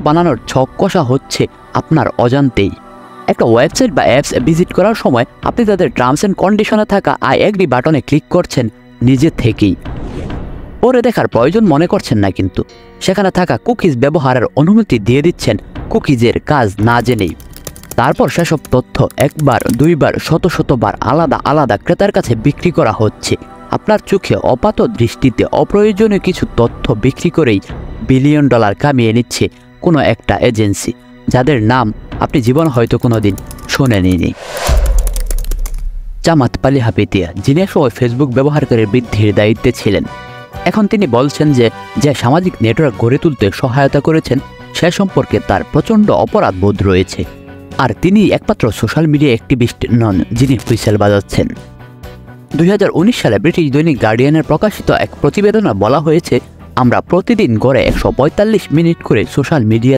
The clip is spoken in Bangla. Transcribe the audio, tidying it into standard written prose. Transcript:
বানানোর ছক কষা হচ্ছে আপনার অজান্তেই। একটা ওয়েবসাইট বা অ্যাপস ভিজিট করার সময় আপনি তাদের টার্মস অ্যান্ড কন্ডিশনে থাকা আই এগ্রি বাটনে ক্লিক করছেন নিজে থেকেই। পরে দেখার প্রয়োজন মনে করছেন না, কিন্তু সেখানে থাকা কুকিজ ব্যবহারের অনুমতি দিয়ে দিচ্ছেন কুকিজের কাজ না জেনেই। তারপর সেসব তথ্য একবার দুইবার শতবার আলাদা আলাদা ক্রেতার কাছে বিক্রি করা হচ্ছে। আপনার চোখে অপাত দৃষ্টিতে অপ্রয়োজনীয় কিছু তথ্য বিক্রি করেই বিলিয়ন ডলার কামিয়ে নিচ্ছে কোনো একটা এজেন্সি, যাদের নাম আপনি জীবন হয়তো কোনোদিন শোনেননি। জামাত পালিহাপিতিয়া, যিনি একসময় ফেসবুক ব্যবহারকারীর বৃদ্ধির দায়িত্বে ছিলেন, এখন তিনি বলছেন যে সামাজিক নেটওয়ার্ক গড়ে তুলতে সহায়তা করেছেন সে সম্পর্কে তার প্রচণ্ড অপরাধ বোধ রয়েছে। আর তিনি একমাত্র সোশ্যাল মিডিয়া অ্যাক্টিভিস্ট নন যিনি হুইসেল বাজাচ্ছেন। 2019 সালে ব্রিটিশ দৈনিক গার্ডিয়ানের প্রকাশিত এক প্রতিবেদনে বলা হয়েছে, আমরা প্রতিদিন গড়ে 145 মিনিট করে সোশ্যাল মিডিয়া